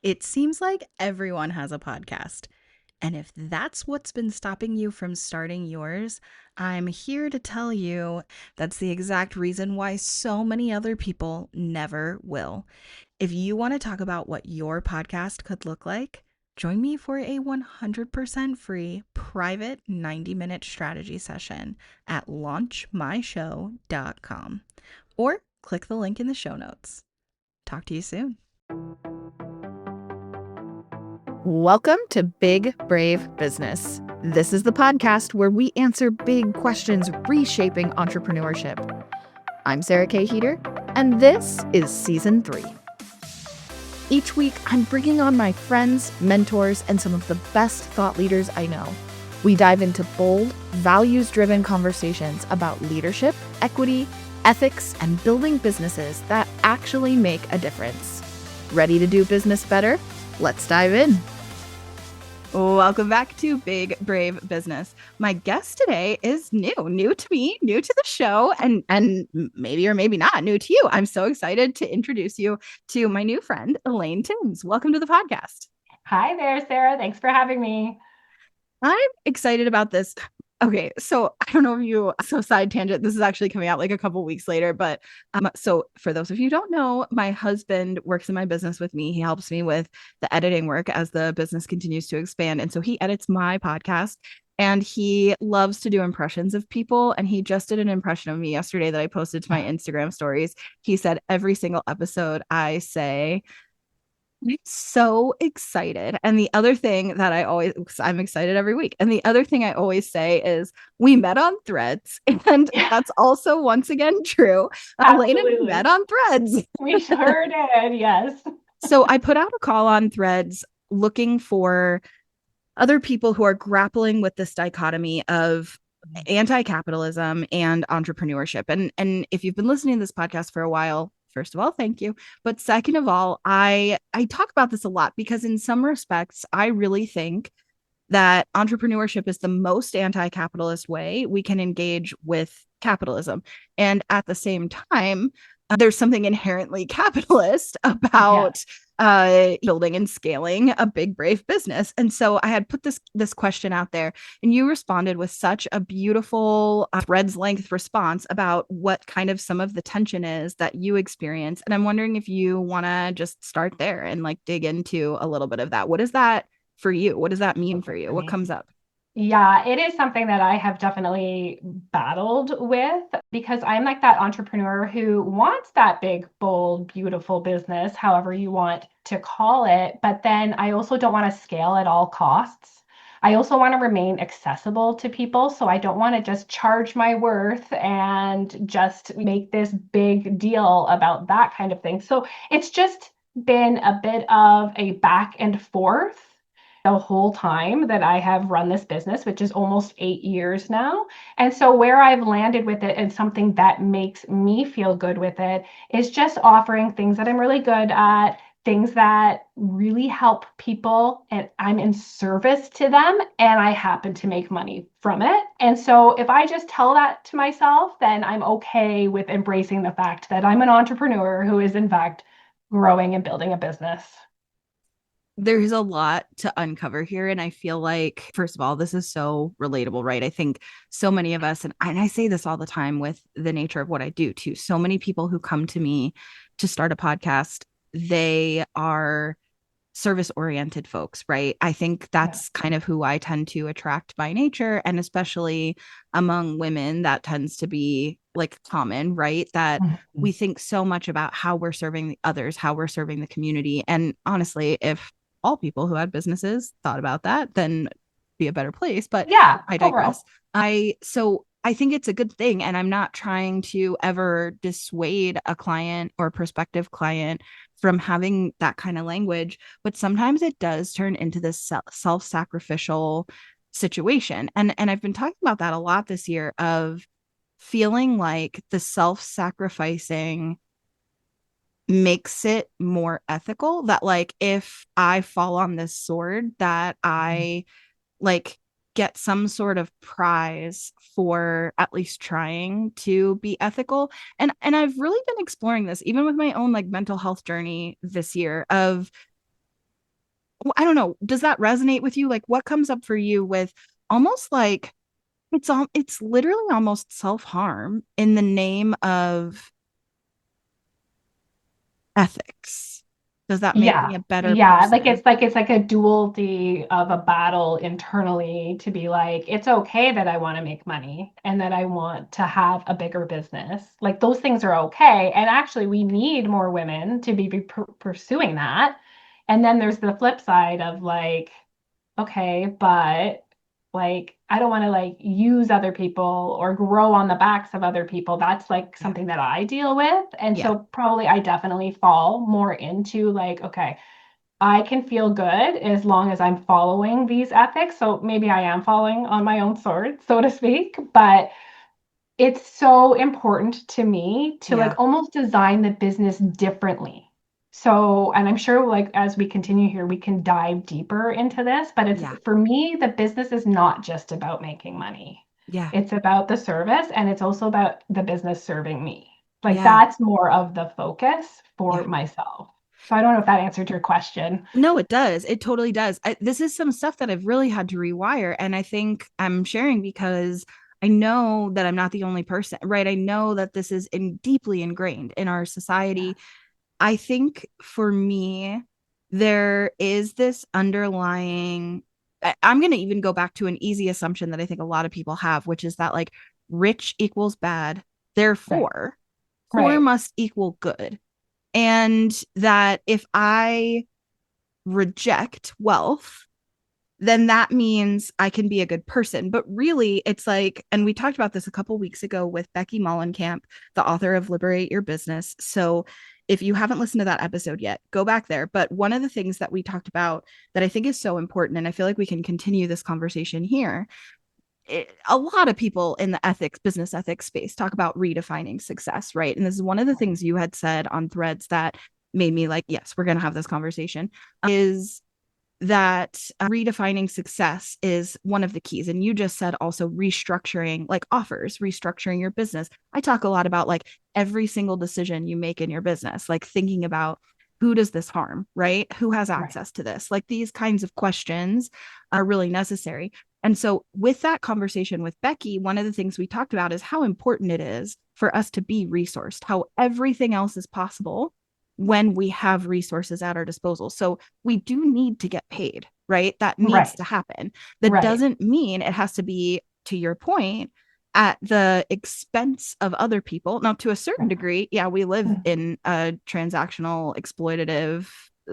It seems like everyone has a podcast. And if that's what's been stopping you from starting yours, I'm here to tell you that's the exact reason why so many other people never will. If you want to talk about what your podcast could look like, join me for a 100% free private 90-minute strategy session at launchmyshow.com or click the link in the show notes. Talk to you soon. Welcome to Big Brave Business. This is the podcast where we answer big questions reshaping entrepreneurship. I'm Sarah K. Heeter, and this is Season 3. Each week, I'm bringing on my friends, mentors, and some of the best thought leaders I know. We dive into bold, values-driven conversations about leadership, equity, ethics, and building businesses that actually make a difference. Ready to do business better? Let's dive in. Welcome back to Big Brave Business. My guest today is new to me, new to the show, and maybe or maybe not new to you. I'm so excited to introduce you to my new friend, Elaine Timms. Welcome to the podcast. Hi there, Sarah. Thanks for having me. I'm excited about this. Okay, so I don't know if you, so side tangent, this is actually coming out like a couple weeks later, but so for those of you who don't know, my husband works in my business with me. He helps me with the editing work as the business continues to expand. And so he edits my podcast and he loves to do impressions of people. And he just did an impression of me yesterday that I posted to my Instagram stories. He said, every single episode I say, I'm so excited. And the other thing that I'm excited every week. And the other thing I always say is we met on Threads. And that's also once again true. Elaine and we met on Threads. We sure did. Yes. So I put out a call on Threads looking for other people who are grappling with this dichotomy of anti-capitalism and entrepreneurship. And if you've been listening to this podcast for a while, first of all, thank you. But second of all, I talk about this a lot because in some respects, I really think that entrepreneurship is the most anti-capitalist way we can engage with capitalism. And at the same time, there's something inherently capitalist about building and scaling a big, brave business. And so I had put this question out there, and you responded with such a beautiful thread's length response about what kind of some of the tension is that you experience. And I'm wondering if you want to just start there and like dig into a little bit of that. What is that for you? What does that mean for you? What comes up? Yeah, it is something that I have definitely battled with because I'm like that entrepreneur who wants that big, bold, beautiful business, however you want to call it. But then I also don't want to scale at all costs. I also want to remain accessible to people. So I don't want to just charge my worth and just make this big deal about that kind of thing. So it's just been a bit of a back and forth the whole time that I have run this business, which is almost 8 years now. And so where I've landed with it and something that makes me feel good with it is just offering things that I'm really good at, things that really help people, and I'm in service to them, and I happen to make money from it. And so if I just tell that to myself, then I'm okay with embracing the fact that I'm an entrepreneur who is in fact growing and building a business. There's a lot to uncover here. And I feel like, first of all, this is so relatable, right? I think so many of us, and I say this all the time with the nature of what I do too. So many people who come to me to start a podcast, they are service oriented folks, right? I think that's kind of who I tend to attract by nature. And especially among women, that tends to be like common, right? That we think so much about how we're serving the others, how we're serving the community. And honestly, if all people who had businesses thought about that, then be a better place. But yeah, I digress. I think it's a good thing. And I'm not trying to ever dissuade a client or prospective client from having that kind of language. But sometimes it does turn into this self-sacrificial situation. And I've been talking about that a lot this year of feeling like the self-sacrificing makes it more ethical, that like if I fall on this sword, that I like get some sort of prize for at least trying to be ethical. And I've really been exploring this even with my own like mental health journey this year of I don't know, does that resonate with you? Like what comes up for you with almost like it's literally almost self-harm in the name of ethics. Does that make me Yeah. a better Yeah. Like person? it's like a duality of a battle internally to be like, it's okay that I want to make money and that I want to have a bigger business. Like those things are okay. And actually we need more women to be pursuing that. And then there's the flip side of like, okay, but like I don't want to like use other people or grow on the backs of other people. That's like Yeah. something that I deal with. And Yeah. so probably I definitely fall more into like, okay, I can feel good as long as I'm following these ethics. So maybe I am falling on my own sword, so to speak, but it's so important to me to Yeah. like almost design the business differently. So, and I'm sure like as we continue here, we can dive deeper into this, but it's Yeah. for me, the business is not just about making money. Yeah. It's about the service and it's also about the business serving me. Like Yeah. that's more of the focus for Yeah. myself. So I don't know if that answered your question. No, it does. It totally does. This is some stuff that I've really had to rewire. And I think I'm sharing because I know that I'm not the only person, right? I know that this is deeply ingrained in our Yeah. society. I think for me, there is this underlying, I'm going to even go back to an easy assumption that I think a lot of people have, which is that like rich equals bad. Right. Therefore, poor Right. must equal good. And that if I reject wealth, then that means I can be a good person. But really, it's like, and we talked about this a couple weeks ago with Becky Mollenkamp, the author of Liberate Your Business. So if you haven't listened to that episode yet, go back there. But one of the things that we talked about that I think is so important, and I feel like we can continue this conversation here. A lot of people in the business ethics space talk about redefining success, right? And this is one of the things you had said on Threads that made me like, yes, we're going to have this conversation, is that redefining success is one of the keys. And you just said also restructuring like offers, restructuring your business. I talk a lot about like every single decision you make in your business, like thinking about who does this harm, right? Who has Right. access to this? Like these kinds of questions are really necessary. And so, with that conversation with Becky, one of the things we talked about is how important it is for us to be resourced, how everything else is possible when we have resources at our disposal. So, we do need to get paid, right? That needs Right. to happen. That Right. doesn't mean it has to be, to your point, at the expense of other people. Now, to a certain degree, yeah, we live in a transactional, exploitative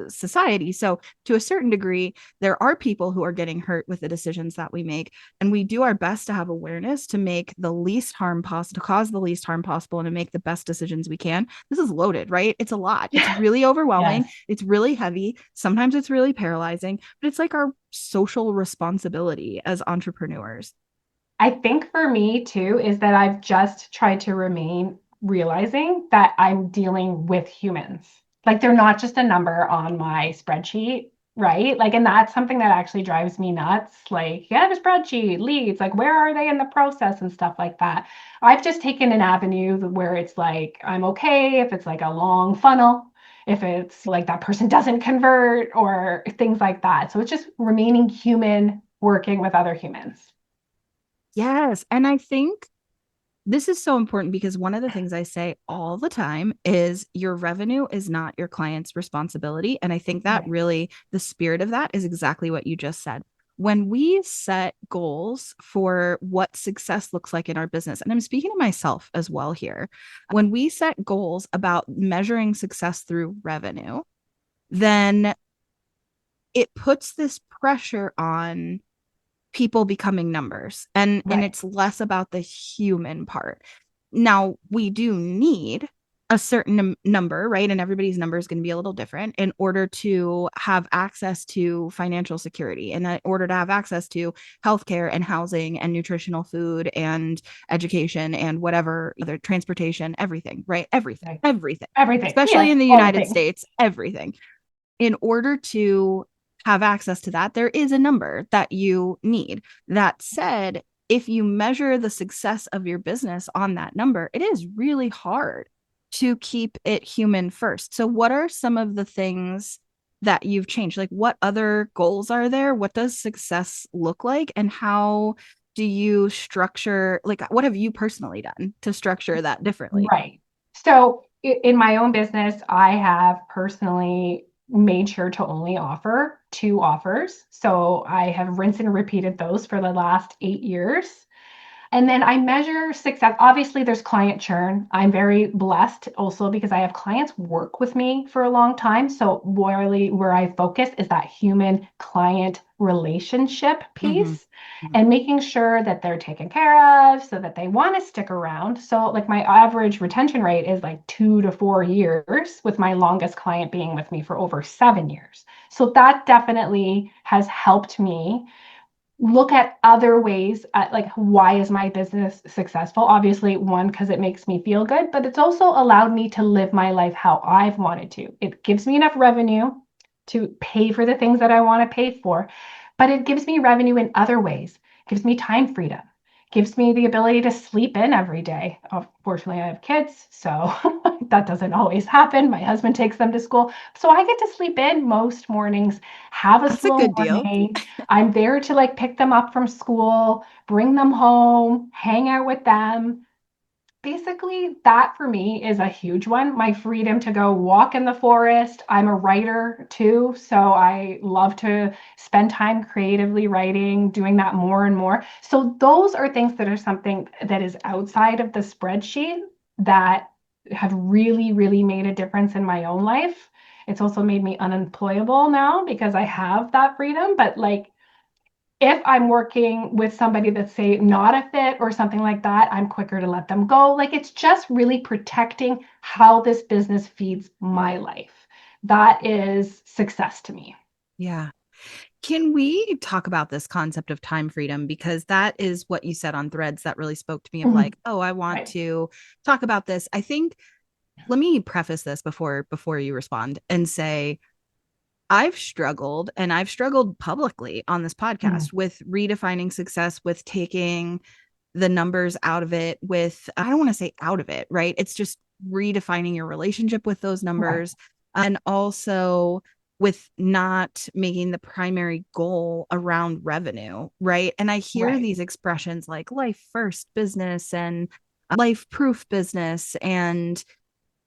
society. So, to a certain degree, there are people who are getting hurt with the decisions that we make. And we do our best to have awareness to make the least harm possible, to cause the least harm possible, and to make the best decisions we can. This is loaded, right? It's a lot. It's Yeah. really overwhelming. Yes. It's really heavy. Sometimes it's really paralyzing, but it's like our social responsibility as entrepreneurs. I think for me too is that I've just tried to remain realizing that I'm dealing with humans. Like they're not just a number on my spreadsheet, right? Like, and that's something that actually drives me nuts. Like, yeah, the spreadsheet leads, like, where are they in the process and stuff like that. I've just taken an avenue where it's like, I'm okay if it's like a long funnel, if it's like that person doesn't convert or things like that. So it's just remaining human, working with other humans. Yes. And I think this is so important because one of the things I say all the time is your revenue is not your client's responsibility. And I think that Right. really the spirit of that is exactly what you just said. When we set goals for what success looks like in our business, and I'm speaking to myself as well here, when we set goals about measuring success through revenue, then it puts this pressure on people becoming numbers, and Right. it's less about the human part. Now we do need a certain number, right? And everybody's number is going to be a little different in order to have access to financial security, and in order to have access to healthcare and housing and nutritional food and education and whatever other transportation, everything, right? Everything, Right. everything, Everything. especially Yes, in the all the United things. States, everything. In order to have access to that, there is a number that you need. That said, if you measure the success of your business on that number, it is really hard to keep it human first. So, what are some of the things that you've changed? Like, what other goals are there? What does success look like? And how do you structure, like, what have you personally done to structure that differently? Right. So in my own business, I have personally made sure to only offer two offers. So I have rinsed and repeated those for the last 8 years. And then I measure success. Obviously, there's client churn. I'm very blessed also because I have clients work with me for a long time. So really where I focus is that human client relationship Mm-hmm. piece and making sure that they're taken care of so that they want to stick around. So like my average retention rate is like 2 to 4 years, with my longest client being with me for over 7 years. So that definitely has helped me look at other ways at like, why is my business successful? Obviously, one, because it makes me feel good, but it's also allowed me to live my life how I've wanted to. It gives me enough revenue to pay for the things that I want to pay for, but it gives me revenue in other ways. It gives me time freedom, gives me the ability to sleep in every day. Unfortunately, I have kids, so that doesn't always happen. My husband takes them to school, so I get to sleep in most mornings, have a That's a slow good deal. morning. I'm there to like pick them up from school, bring them home, hang out with them. Basically, that for me is a huge one. My freedom to go walk in the forest. I'm a writer too, so I love to spend time creatively writing, doing that more and more. So those are things that are something that is outside of the spreadsheet that have really, really made a difference in my own life. It's also made me unemployable now because I have that freedom, but like if I'm working with somebody that's, say, not a fit or something like that, I'm quicker to let them go. Like it's just really protecting how this business feeds my life. That is success to me. Yeah. Can we talk about this concept of time freedom? Because that is what you said on Threads that really spoke to me of Mhm. like, oh, I want Right. to talk about this. I think, let me preface this before you respond and say I've struggled publicly on this Mhm. podcast with redefining success, with taking the numbers out of it, with, I don't want to say out of it, right? It's just redefining your relationship with those Right. numbers. And also with not making the primary goal around revenue, right? And I hear Right. these expressions like life first business and life proof business and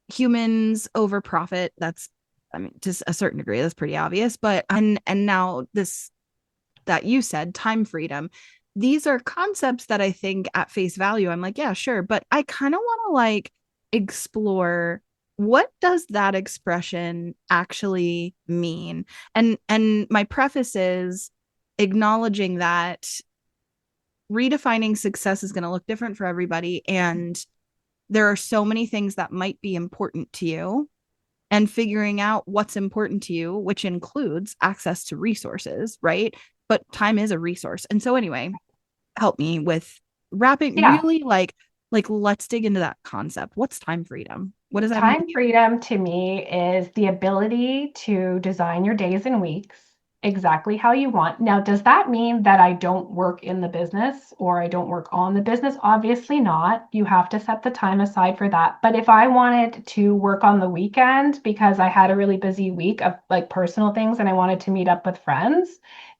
humans over profit. That's, I mean, to a certain degree, that's pretty obvious. But and now this that you said, time freedom. These are concepts that I think at face value, I'm like, yeah, sure. But I kind of want to like explore, what does that expression actually mean? And my preface is acknowledging that redefining success is going to look different for everybody. And there are so many things that might be important to you, and figuring out what's important to you, which includes access to resources, right? But time is a resource. And so anyway, help me with wrapping Yeah. really like let's dig into that concept. What's time freedom? What does that mean to Time you? freedom to me is the ability to design your days and weeks exactly how you want. Now, does that mean that I don't work in the business or I don't work on the business? Obviously not. You have to set the time aside for that. But if I wanted to work on the weekend because I had a really busy week of like personal things and I wanted to meet up with friends,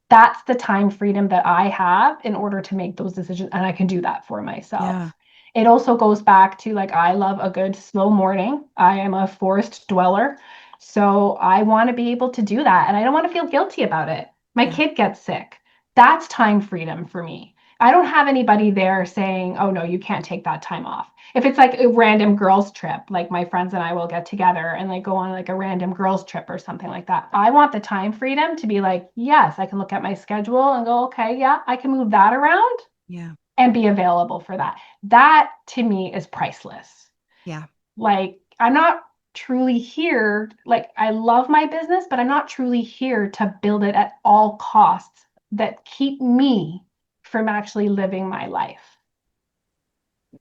that's the time freedom that I have in order to make those decisions. And I can do that for Yeah. myself. It also goes back to like, I love a good slow morning. I am a forest dweller. So I want to be able to do that. And I don't want to feel guilty about it. My Yeah. kid gets sick. That's time freedom for me. I don't have anybody there saying, oh, no, you can't take that time off. If it's like a random girls' trip, like my friends and I will get together and like go on like a random girls' trip or something like that. I want the time freedom to be like, yes, I can look at my schedule and go, okay, yeah, I can move that around Yeah. and be available for that. That to me is priceless. Yeah. Like, I'm not truly here. Like, I love my business, but I'm not truly here to build it at all costs that keep me from actually living my life.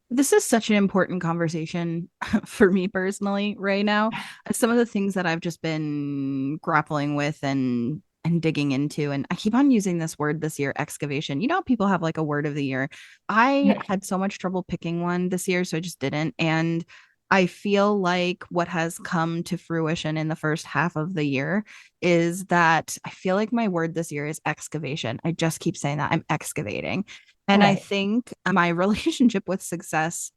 This is such an important conversation for me personally right now. Some of the things that I've just been grappling with and digging into, and I keep on using this word this year, excavation. You know, people have like a word of the year. I Yeah. had so much trouble picking one this year, so I just didn't. And I feel like what has come to fruition in the first half of the year is that I feel like my word this year is excavation. I just keep saying that I'm excavating. And I Right. think my relationship with success,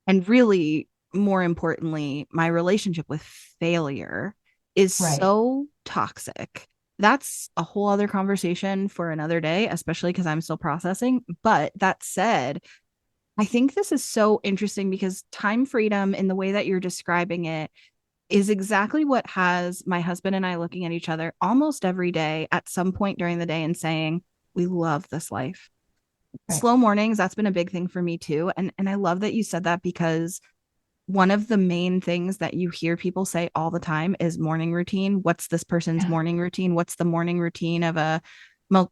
and really more importantly, my relationship with failure is Right. so toxic. That's a whole other conversation for another day, especially because I'm still processing. But that said, I think this is so interesting because time freedom in the way that you're describing it is exactly what has my husband and I looking at each other almost every day at some point during the day and saying, we love this life. Right. Slow mornings, that's been a big thing for me too. And I love that you said that because one of the main things that you hear people say all the time is morning routine. What's this person's Yeah. morning routine? What's the morning routine of a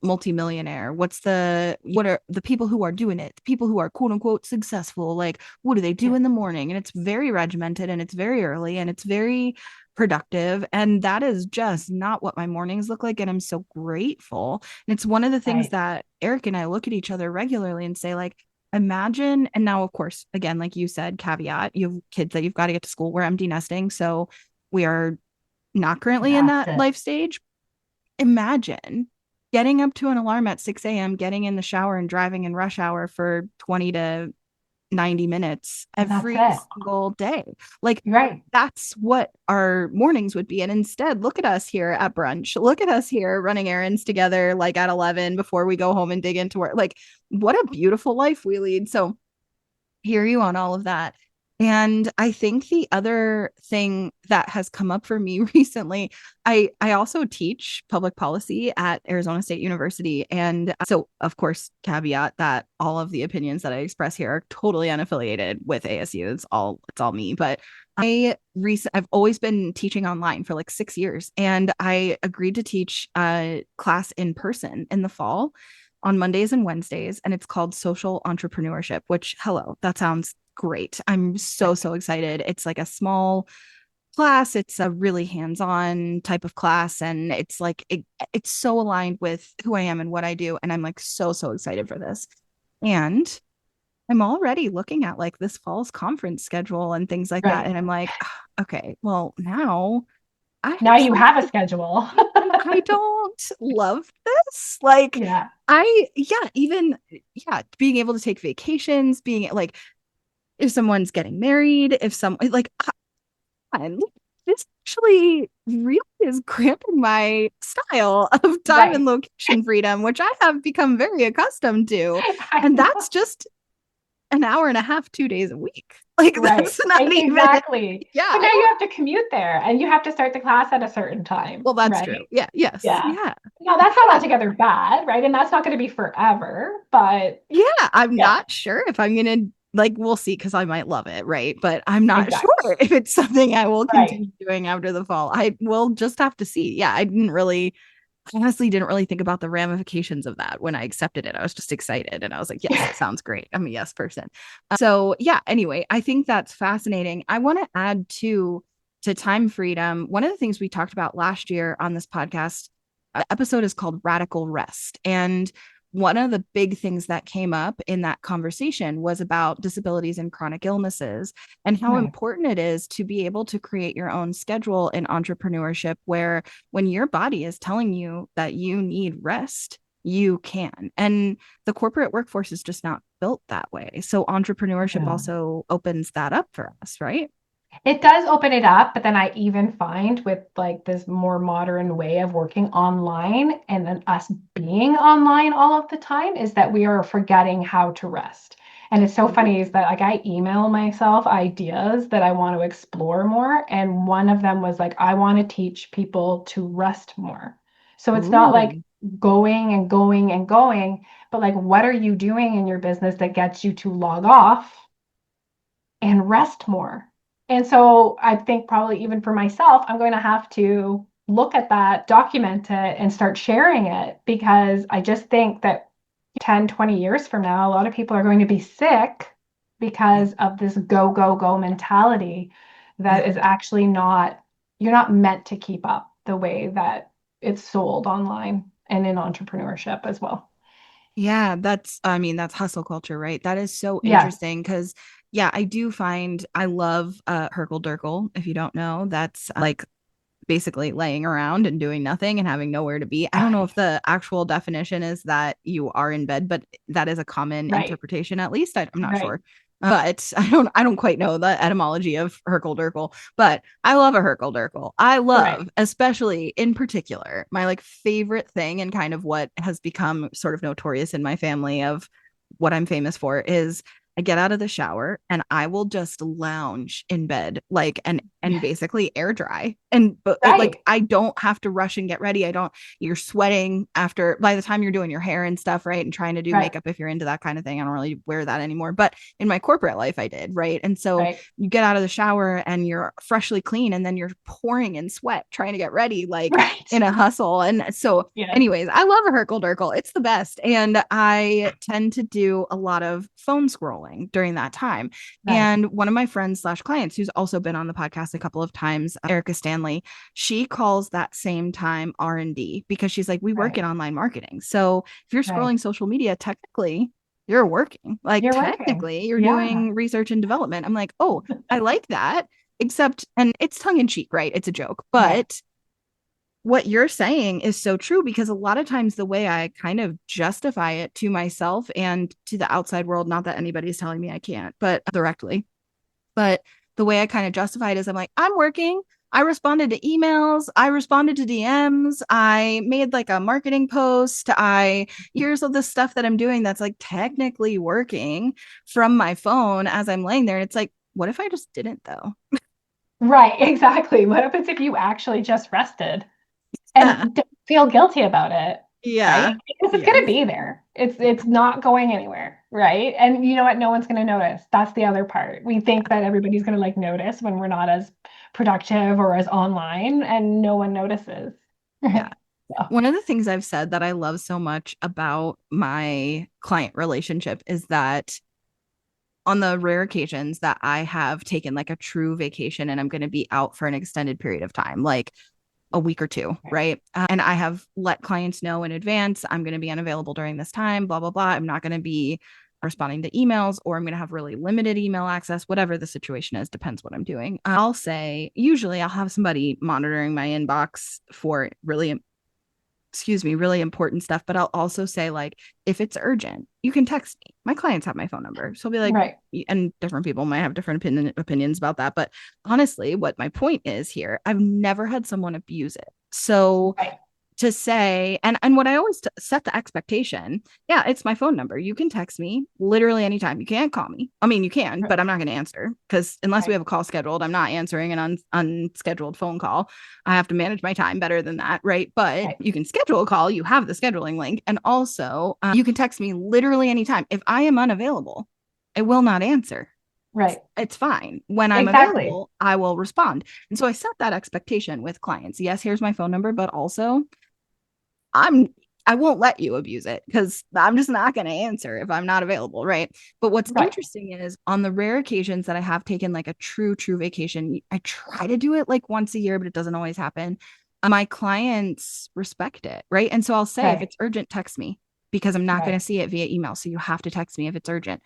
multimillionaire? What are the people who are doing it? The people who are quote unquote successful? Like, what do they do Yeah. in the morning? And it's very regimented and it's very early and it's very productive. And that is just not what my mornings look like. And I'm so grateful. And it's one of the things Right. that Eric and I look at each other regularly and say, like, imagine, and now of course again like you said, caveat, you have kids that you've got to get to school. We're empty nesting, so we are not currently in That's that it. life stage. Imagine getting up to an alarm at 6 a.m, getting in the shower and driving in rush hour for 20 to 90 minutes And that's every it. single day. Like, Right. that's what our mornings would be. And instead, look at us here at brunch. Look at us here running errands together, like at 11 before we go home and dig into work. Like, what a beautiful life we lead. So, hear you on all of that. And I think the other thing that has come up for me recently, I also teach public policy at Arizona State University. And so, of course, caveat that all of the opinions that I express here are totally unaffiliated with ASU. It's all me. But I've always been teaching online for like 6 years, and I agreed to teach a class in person in the fall on Mondays and Wednesdays, and it's called Social Entrepreneurship, which, hello, that sounds great. I'm so, Right. so excited. It's like a small class. It's a really hands-on type of class. And it's like, it's so aligned with who I am and what I do. And I'm like so, so excited for this. And I'm already looking at like this fall's conference schedule and things like that. Right. And I'm like, okay, well, now I have Now you have a something, schedule. and I don't love this. Like, Yeah. even, yeah, being able to take vacations, being like, if someone's getting married, if some, like, this actually really is cramping my style of time and Right. location freedom, which I have become very accustomed to. I And know. that's just an hour and a half, 2 days a week. Like, Right. that's not even, Exactly. yeah, But I now you don't, have to commute there and you have to start the class at a certain time, well, that's true. right? Yeah, yes, Yeah. yeah. Now that's not altogether bad, right? And that's not going to be forever, but Yeah, I'm yeah, not sure if I'm gonna, like, we'll see, because I might love it, right? But I'm not exactly. sure if it's something I will Right. continue doing after the fall. I will just have to see. Yeah, I honestly didn't really think about the ramifications of that when I accepted it. I was just excited and I was like, yes, it sounds great. I'm a yes person. So yeah, anyway, I think that's fascinating. I want to add to time freedom. One of the things we talked about last year on this podcast episode is called Radical Rest. And one of the big things that came up in that conversation was about disabilities and chronic illnesses and how Right. important it is to be able to create your own schedule in entrepreneurship, where when your body is telling you that you need rest, you can. And the corporate workforce is just not built that way. So entrepreneurship No. also opens that up for us, right? It does open it up, but then I even find with like this more modern way of working online and then us being online all of the time is that we are forgetting how to rest. And it's so funny is that like I email myself ideas that I want to explore more. And one of them was like, I want to teach people to rest more. So it's not like Ooh. going and going and going, but like, what are you doing in your business that gets you to log off and rest more? And so I think probably even for myself, I'm going to have to look at that, document it, and start sharing it because I just think that 10, 20 years from now, a lot of people are going to be sick Yeah. because of this go, go, go mentality that Yeah. is actually not, you're not meant to keep up the way that it's sold online and in entrepreneurship as well. Yeah, that's, I mean, that's hustle culture, right? That is so Yes. interesting because yeah, I do find I love Herkel Durkel. If you don't know, that's like basically laying around and doing nothing and having nowhere to be. I don't know if the actual definition is that you are in bed, but that is a common Right. interpretation, at least. I'm not Right. sure. But I don't quite know the etymology of Herkel Durkel, but I love a Herkel Durkel. I Right. love, especially in particular, my like favorite thing and kind of what has become sort of notorious in my family of what I'm famous for is I get out of the shower and I will just lounge in bed, like and Yeah. basically air dry. And but it, like Right. I don't have to rush and get ready. I don't. You're sweating after by the time you're doing your hair and stuff, right? And trying to do Right. makeup if you're into that kind of thing. I don't really wear that anymore, but in my corporate life, I did, right? And so Right. you get out of the shower and you're freshly clean, and then you're pouring in sweat trying to get ready, like Right. in a hustle. And so Yes. anyways, I love a Herkel Durkel. It's the best. And I tend to do a lot of phone scrolling during that time. Right. And one of my friends slash clients who's also been on the podcast a couple of times, Erica Stanley, she calls that same time R&D because she's like, we work Right. in online marketing. So if you're Right. scrolling social media, technically you're working. Like You're working. technically you're Yeah. doing research and development. I'm like, oh, I like that. Except, and it's tongue in cheek, right? It's a joke, Right. but what you're saying is so true because a lot of times the way I kind of justify it to myself and to the outside world, not that anybody's telling me I can't, but directly, but the way I kind of justify it is I'm like, I'm working. I responded to emails. I responded to DMs. I made like a marketing post. Here's all the stuff that I'm doing that's like technically working from my phone as I'm laying there. And it's like, what if I just didn't though? Right. Exactly. What happens if you actually just rested Yeah. and don't feel guilty about it? Yeah. Right? Because it's going to Yes. be there. It's not going anywhere. Right. And you know what? No one's going to notice. That's the other part. We think that everybody's going to like notice when we're not as productive or as online, and no one notices. Yeah. So, One of the things I've said that I love so much about my client relationship is that on the rare occasions that I have taken like a true vacation and I'm going to be out for an extended period of time, like a week or two, right. right? And I have let clients know in advance, I'm going to be unavailable during this time, blah, blah, blah. I'm not going to be responding to emails, or I'm going to have really limited email access, whatever the situation is, depends what I'm doing. I'll say, usually I'll have somebody monitoring my inbox for really important stuff. But I'll also say, like, if it's urgent, you can text me. My clients have my phone number. So I'll be like, Right. and different people might have different opinions about that. But honestly, what my point is here, I've never had someone abuse it. So Right. to say, and what I always set the expectation, yeah, it's my phone number. You can text me literally anytime. You can't call me. I mean, you can, Right. but I'm not going to answer because unless we Right. have a call scheduled, I'm not answering an unscheduled phone call. I have to manage my time better than that, right? But Right. you can schedule a call. You have the scheduling link, and also you can text me literally anytime. If I am unavailable, I will not answer. Right. It's fine. When I'm Exactly. available, I will respond. And so I set that expectation with clients. Yes, here's my phone number, but also I'm I won't let you abuse it because I'm just not going to answer if I'm not available, right? But what's Right. interesting is on the rare occasions that I have taken like a true vacation, I try to do it like once a year, but it doesn't always happen. My clients respect it, right? And so I'll say, if Right. it's urgent, text me because I'm not going Right. to see it via email. So you have to text me if it's urgent.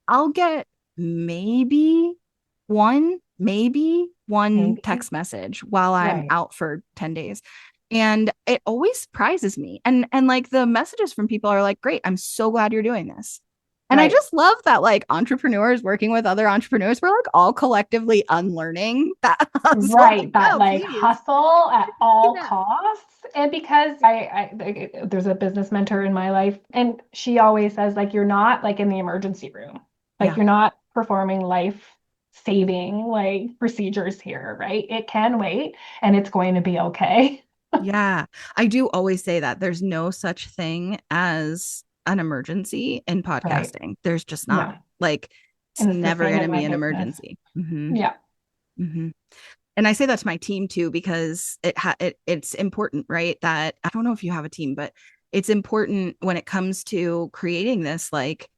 I'll get maybe maybe one Maybe. text message while I'm Right. out for 10 days. And it always surprises me. And like the messages from people are like, great, I'm so glad you're doing this. And I Right. just love that like entrepreneurs working with other entrepreneurs, we're like all collectively unlearning that hustle. Right. Like, That no, like please. hustle at all Yeah. costs. And because there's a business mentor in my life, and she always says, like, you're not like in the emergency room. Like, Yeah. you're not performing life saving like procedures here, right? It can wait and it's going to be okay. Yeah. I do always say that there's no such thing as an emergency in Right. podcasting. There's just not. No. Like, it's And it's the never same going to in my be an business. emergency. Mm-hmm. Yeah. Mm-hmm. And I say that to my team too because it's important, right? That I don't know if you have a team, but it's important when it comes to creating this like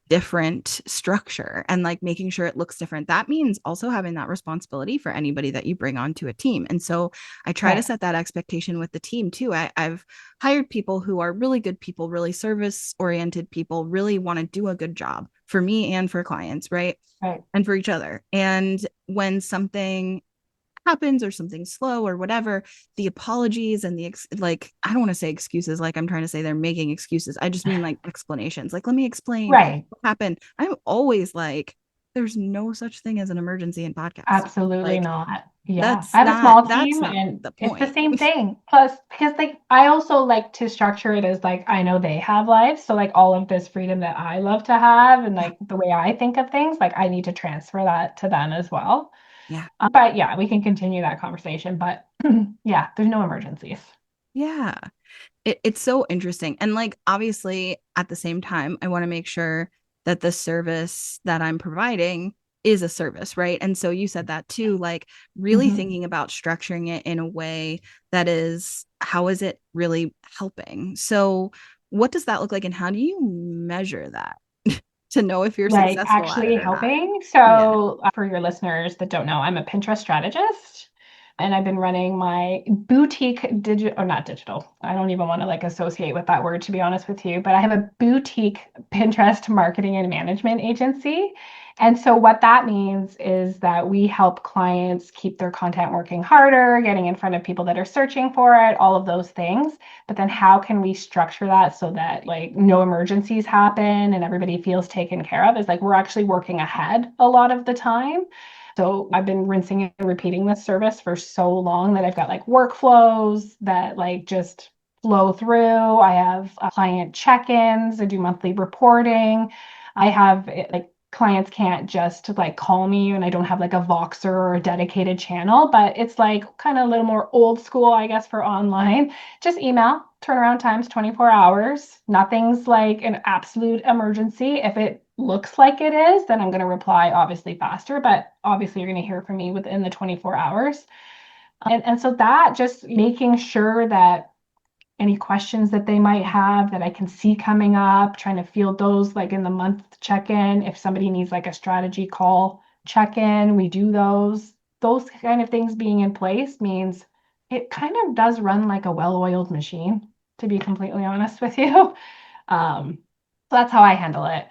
different structure and like making sure it looks different. That means also having that responsibility for anybody that you bring onto a team. And so I try to Right. set that expectation with the team too. I've hired people who are really good people, really service oriented people, really want to do a good job for me and for clients, right? Right. And for each other. And when something happens or something slow or whatever, the apologies and like, I don't want to say excuses, like I'm trying to say they're making excuses. I just mean like explanations. Like, let me explain Right. what happened. I'm always like, there's no such thing as an emergency in podcasting. Absolutely Like, not. Yeah. I have a small that's team not and the it's the point. same thing. Plus, because like I also like to structure it as like I know they have lives. So like all of this freedom that I love to have and Yeah. like the way I think of things, like I need to transfer that to them as well. Yeah. But yeah, we can continue that conversation. But yeah, there's no emergencies. Yeah. It's so interesting. And like, obviously, at the same time, I want to make sure that the service that I'm providing is a service, right? And so you said that too, like really Mhm. thinking about structuring it in a way that is, how is it really helping? So, what does that look like? And how do you measure that to know if you're Like successful at it actually or not? helping. Yeah. So, for your listeners that don't know, I'm a Pinterest strategist and I've been running my boutique digital or not digital. I don't even want to like associate with that word to be honest with you, but I have a boutique Pinterest marketing and management agency. And so what that means is that we help clients keep their content working harder, getting in front of people that are searching for it, all of those things. But then how can we structure that so that like no emergencies happen and everybody feels taken care of? Is like we're actually working ahead a lot of the time. So I've been rinsing and repeating this service for so long that I've got like workflows that like just flow through. I have client check-ins. I do monthly reporting. I have like clients can't just like call me and I don't have like a Voxer or a dedicated channel, but it's like kind of a little more old school, I guess, for online. Just email, turnaround times 24 hours. Nothing's like an absolute emergency. If it looks like it is, then I'm going to reply obviously faster, but obviously you're going to hear from me within the 24 hours. And so that just making sure that any questions that they might have that I can see coming up, trying to field those like in the month check-in. If somebody needs like a strategy call check-in, we do those. Those kind of things being in place means it kind of does run like a well-oiled machine, to be completely honest with you. So that's how I handle it.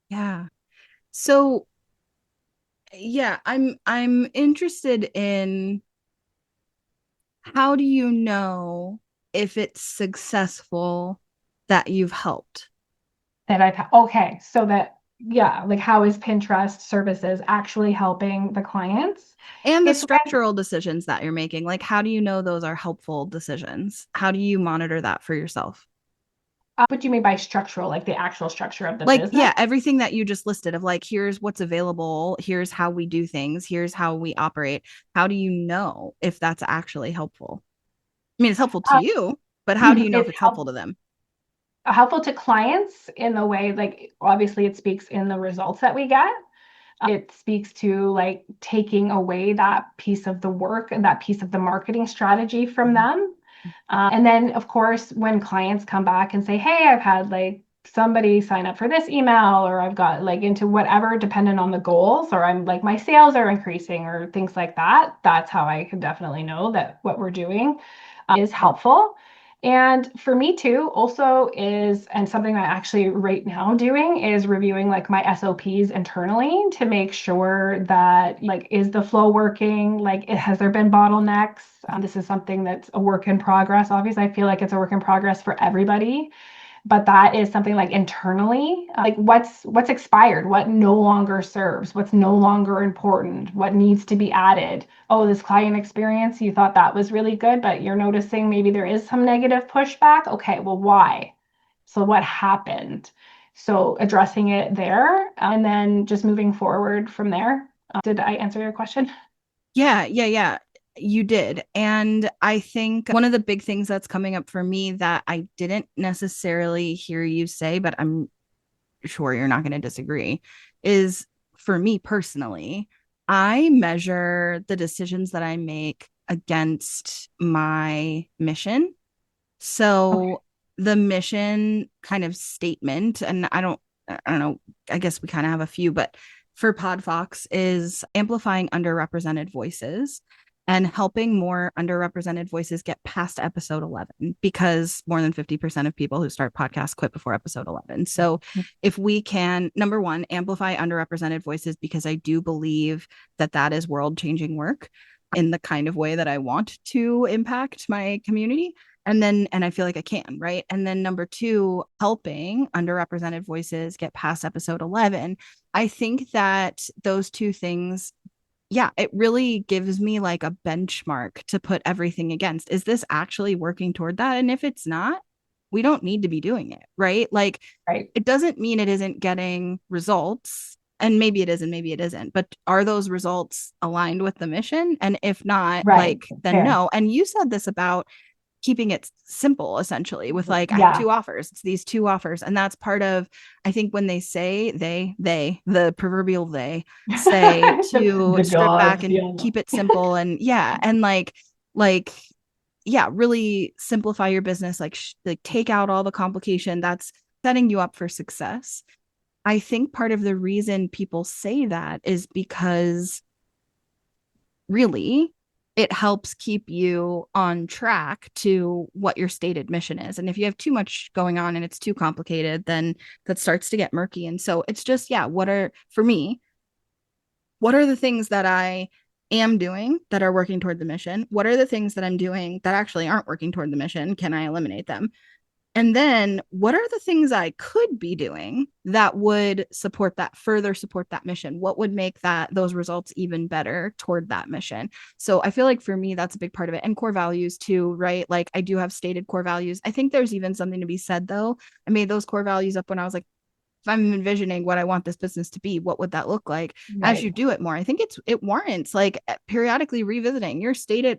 Yeah. So, yeah, I'm interested in, how do you know if it's successful that you've helped? That I've okay, so that yeah, like how is Pinterest services actually helping the clients? And the It's when structural decisions that you're making, like, how do you know those are helpful decisions? How do you monitor that for yourself? what do you mean by structural, like the actual structure of the Like, business? yeah, everything that you just listed, of like, here's what's available, here's how we do things, here's how we operate. How do you know if that's actually helpful? I mean, it's helpful to Uh, you, but how do you know if it's it's helpful to them? helpful to clients in the way, like obviously it speaks in the results that we get. It speaks to like taking away that piece of the work and that piece of the marketing strategy from Mhm. them. And then, of course, when clients come back and say, hey, I've had like somebody sign up for this email, or I've got like into whatever, dependent on the goals, or I'm like my sales are increasing, or things like that, that's how I can definitely know that what we're doing is helpful. And for me too, also is, and something I'm actually right now doing is reviewing like my SOPs internally to make sure that like, is the flow working? Like, has there been bottlenecks? This is something that's a work in progress. Obviously, I feel like it's a work in progress for everybody, but that is something like internally, like what's expired, what no longer serves, what's no longer important, what needs to be added. Oh, this client experience, you thought that was really good, but you're noticing maybe there is some negative pushback. Okay, well, why? So what happened? So addressing it there, and then just moving forward from there. Did I answer your question? Yeah, yeah, yeah. You did. And I think one of the big things that's coming up for me that I didn't necessarily hear you say, but I'm sure you're not going to disagree, is, for me personally, I measure the decisions that I make against my mission. Okay. So the mission kind of statement, and I don't know, I guess we kind of have a few, but for Podfox is amplifying underrepresented voices. and helping more underrepresented voices get past episode 11, because more than 50% of people who start podcasts quit before episode 11. So if we can, number one, amplify underrepresented voices, because I do believe that that is world changing work in the kind of way that I want to impact my community. And I feel like I can, right? And then number two, helping underrepresented voices get past episode 11. I think that those two things, yeah, it really gives me like a benchmark to put everything against. Is this actually working toward that? And if it's not, we don't need to be doing it, right? Like, Right. it doesn't mean it isn't getting results. And maybe it is and maybe it isn't. But are those results aligned with the mission? And if not, Right. like, then Fair. no. And you said this about keeping it simple, essentially, with like, I have Yeah. two offers. It's these two offers. And that's part of, I think, when they say the proverbial they say to The strip back gods. and Yeah. keep it simple. And yeah. And like, yeah, really simplify your business, like take out all the complication. That's setting you up for success. I think part of the reason people say that is because really it helps keep you on track to what your stated mission is. And if you have too much going on and it's too complicated, then that starts to get murky. And so it's just, yeah, for me, what are the things that I am doing that are working toward the mission? What are the things that I'm doing that actually aren't working toward the mission? Can I eliminate them? And then what are the things I could be doing that would further support that mission? What would make those results even better toward that mission? So I feel like for me, that's a big part of it. And core values too, right? Like, I do have stated core values. I think there's even something to be said though. I made those core values up when I was like, if I'm envisioning what I want this business to be, what would that look like? As you Right. do it more, I think it warrants like periodically revisiting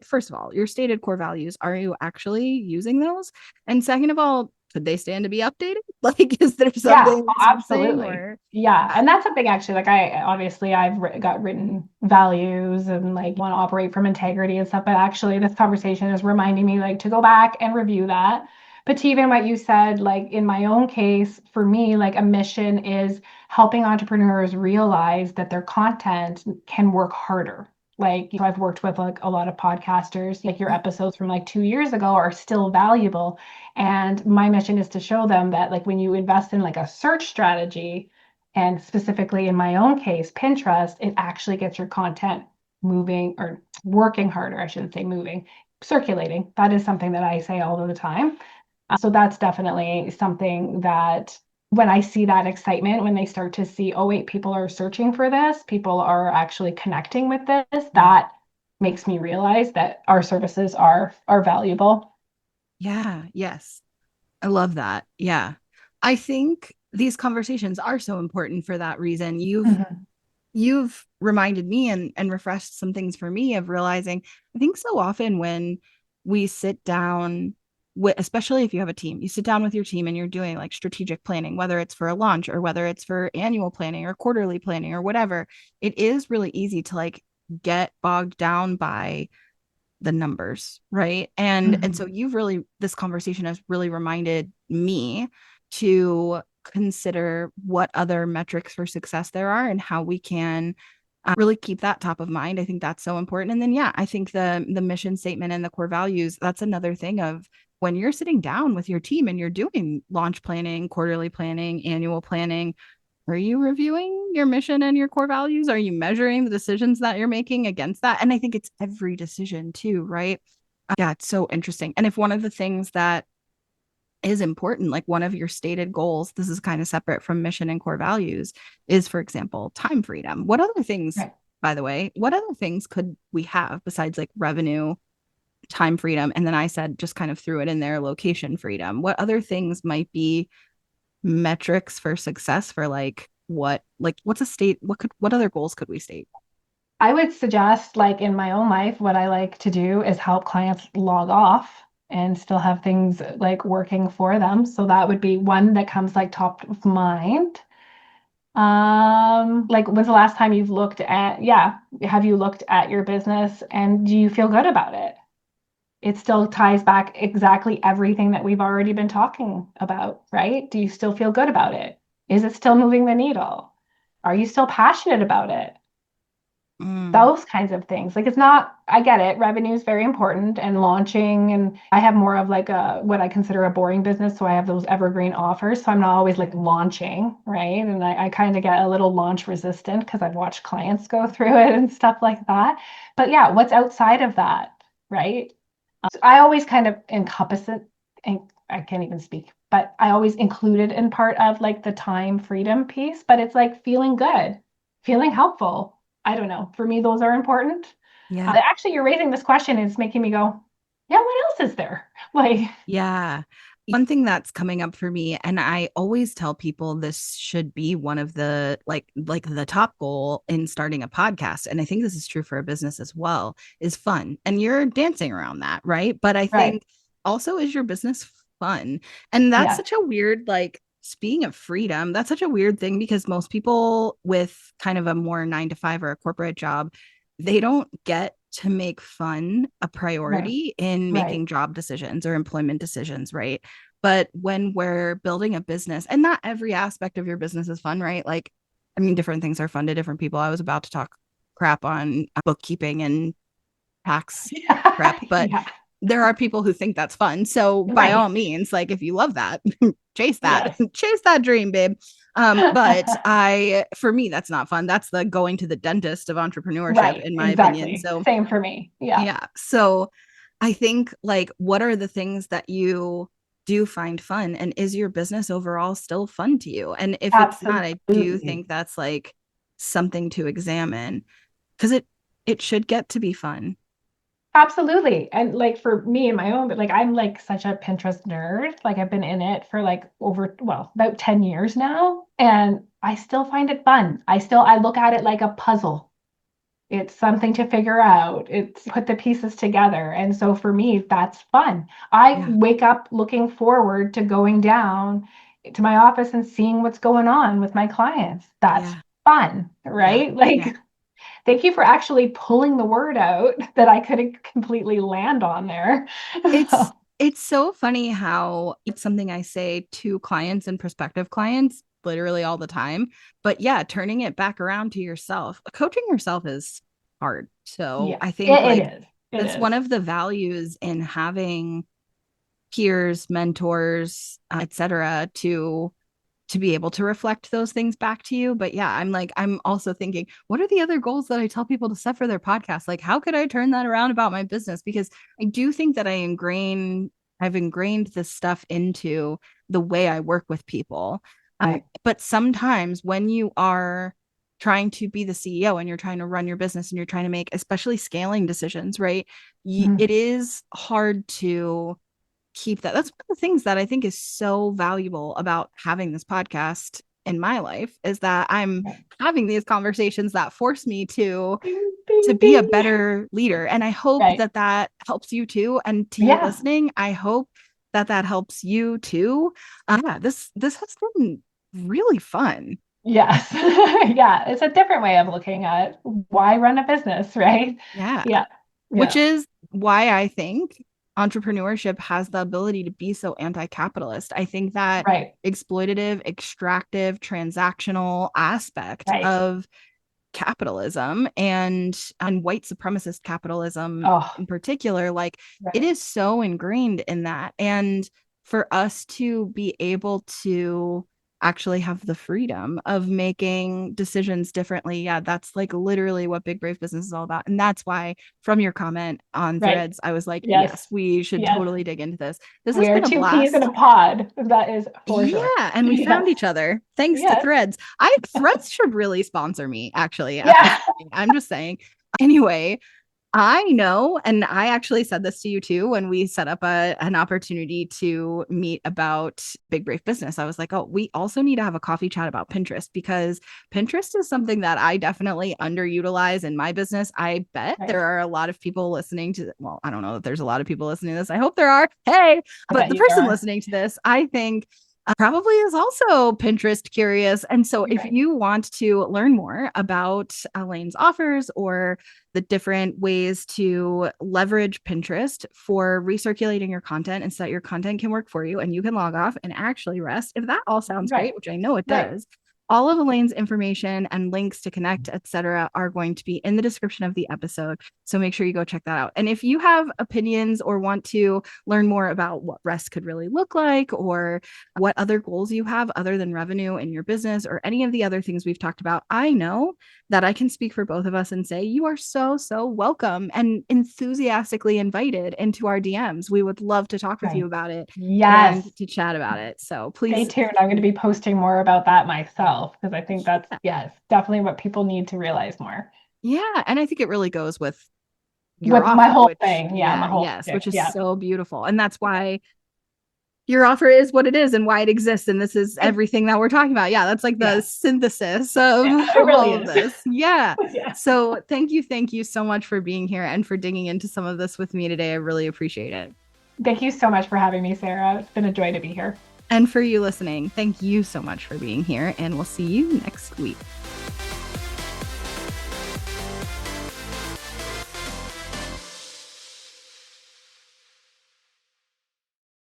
first of all, your stated core values. Are you actually using those? And second of all, could they stand to be updated? Like, is there Yeah, something missing absolutely. or Yeah. And that's something actually, like I've got written values and like want to operate from integrity and stuff, but actually this conversation is reminding me like to go back and review that. But to even what you said, like in my own case, for me, like a mission is helping entrepreneurs realize that their content can work harder. Like, I've worked with like a lot of podcasters, like your episodes from like 2 years ago are still valuable. And my mission is to show them that like when you invest in like a search strategy, and specifically in my own case, Pinterest, it actually gets your content moving or working harder. I shouldn't say moving, circulating. That is something that I say all the time. So that's definitely something that when I see that excitement, when they start to see, oh, wait, people are searching for this, people are actually connecting with this, that makes me realize that our services are valuable. yeah, yes. I love that. Yeah. I think these conversations are so important for that reason. Mhm. You've reminded me and refreshed some things for me of realizing, I think so often when we sit down with, especially if you have a team, you sit down with your team and you're doing like strategic planning, whether it's for a launch or whether it's for annual planning or quarterly planning or whatever, it is really easy to like get bogged down by the numbers, right? And so Mhm. this conversation has really reminded me to consider what other metrics for success there are and how we can really keep that top of mind. I think that's so important. And then yeah, I think the mission statement and the core values, that's another thing of when you're sitting down with your team and you're doing launch planning, quarterly planning, annual planning, are you reviewing your mission and your core values? Are you measuring the decisions that you're making against that? And I think it's every decision too, right? Yeah, it's so interesting. And if one of the things that is important, like one of your stated goals, this is kind of separate from mission and core values, is, for example, time freedom. What other things, Right. by the way, what other things could we have besides like revenue, time freedom? And then I said, just kind of threw it in there, location freedom. What other things might be metrics for success for what's a state, what other goals could we state? I would suggest, like in my own life, what I like to do is help clients log off and still have things like working for them. So that would be one that comes like top of mind. Like when's the last time you've looked at, yeah, have you looked at your business and do you feel good about it? It still ties back exactly everything that we've already been talking about, right? Do you still feel good about it? Is it still moving the needle? Are you still passionate about it? Those kinds of things. Like it's not, I get it. Revenue is very important and launching. And I have more of like what I consider a boring business. So I have those evergreen offers. So I'm not always like launching, right? And I kind of get a little launch resistant because I've watched clients go through it and stuff like that. But yeah, what's outside of that, right? I always kind of encompass it, and I can't even speak, but I always include it in part of like the time freedom piece. But it's like feeling good, feeling helpful. I don't know. For me, those are important. Yeah. Actually, you're raising this question and it's making me go, yeah, what else is there? Like, Yeah. One thing that's coming up for me, and I always tell people this should be one of the like the top goal in starting a podcast, and I think this is true for a business as well, is fun. And you're dancing around that, right? But I right. think also, is your business fun? And that's Yeah. such a weird, like, speaking of freedom, that's such a weird thing because most people with kind of a more 9 to 5 or a corporate job, they don't get to make fun a Right. priority in Right. making job decisions or employment decisions, right? But when we're building a business, and not every aspect of your business is fun, right? Like, I mean, different things are fun to different people. I was about to talk crap on bookkeeping and tax prep, but Yeah. there are people who think that's fun. So by all Right. means, like if you love that, chase that, Yes. chase that dream, babe. But for me, that's not fun. That's the going to the dentist of entrepreneurship, Right. in my opinion. Exactly. So Same for me. Yeah. yeah. So I think, like, what are the things that you do find fun? And is your business overall still fun to you? And if it's not, I do Absolutely. think that's like something to examine because it should get to be fun. Absolutely. And like for me and my own, but like I'm like such a Pinterest nerd. Like I've been in it for like about 10 years now, and I still find it fun. I look at it like a puzzle. It's something to figure out. It's put the pieces together. And so for me, that's fun. I Yeah. wake up looking forward to going down to my office and seeing what's going on with my clients. That's Yeah. fun, Yeah. right? Yeah. Like thank you for actually pulling the word out that I couldn't completely land on there. It's it's so funny how it's something I say to clients and prospective clients literally all the time. But yeah, turning it back around to yourself. Coaching yourself is hard. So Yes, I think it like is. It that's is. one of the values in having peers, mentors, etc., to be able to reflect those things back to you. But yeah, I'm also thinking, what are the other goals that I tell people to set for their podcast? Like, how could I turn that around about my business? Because I do think that I've ingrained this stuff into the way I work with people. Right. But sometimes when you are trying to be the CEO and you're trying to run your business and you're trying to make, especially scaling decisions, right? Mhm. It is hard to keep that. That's one of the things that I think is so valuable about having this podcast in my life is that I'm Right. having these conversations that force me Ding, to ding, be a ding. better leader. And I hope Right. that that helps you too. And to you Yeah. listening, I hope that that helps you too. Yeah, this has been really fun. Yes. Yeah. It's a different way of looking at why run a business, right? Yeah. Yeah. Which Yeah. is why I think entrepreneurship has the ability to be so anti-capitalist. I think that Right. exploitative, extractive, transactional aspect Right. of capitalism and white supremacist capitalism Oh, in particular, like it right. is so ingrained in that. And for us to be able to actually have the freedom of making decisions differently, yeah, that's like literally what Big Brave Business is all about. And that's why from your comment on Right. Threads, I was like, Yes. yes, we should Yes. totally dig into this. This has We are been a two peas in a blast. pod. That is for sure. Yeah, and we found Yes. each other thanks to Yes. Threads. I Threads should really sponsor me, actually, at this Yeah. point. I'm just saying. Anyway, I know, and I actually said this to you too when we set up an opportunity to meet about Big Brave Business. I was like, oh, we also need to have a coffee chat about Pinterest because Pinterest is something that I definitely underutilize in my business. I bet Right. there are a lot of people listening to, well, I don't know if there's a lot of people listening to this. I hope there are. Hey, I but bet the you there person are. listening to this, I think probably is also Pinterest curious. And so if Right. you want to learn more about Elaine's offers or the different ways to leverage Pinterest for recirculating your content and so that your content can work for you and you can log off and actually rest, if that all sounds Right. great, which I know it Right. does, All of Elaine's information and links to connect, etc., are going to be in the description of the episode. So make sure you go check that out. And if you have opinions or want to learn more about what rest could really look like, or what other goals you have other than revenue in your business, or any of the other things we've talked about, I know that I can speak for both of us and say you are so, so welcome and enthusiastically invited into our DMs. We would love to talk with you about it. Yes. And to chat about it. So please stay tuned. I'm going to be posting more about that myself because I think that's, yes, definitely what people need to realize more. Yeah. And I think it really goes with your with offer, my whole which, thing. Yeah, my whole yes, stick. which is so beautiful. And that's why your offer is what it is and why it exists. And this is everything that we're talking about. Yeah, that's like the synthesis of really all of this. Yeah. Yeah. So thank you so much for being here and for digging into some of this with me today. I really appreciate it. Thank you so much for having me, Sarah. It's been a joy to be here. And for you listening, thank you so much for being here, and we'll see you next week.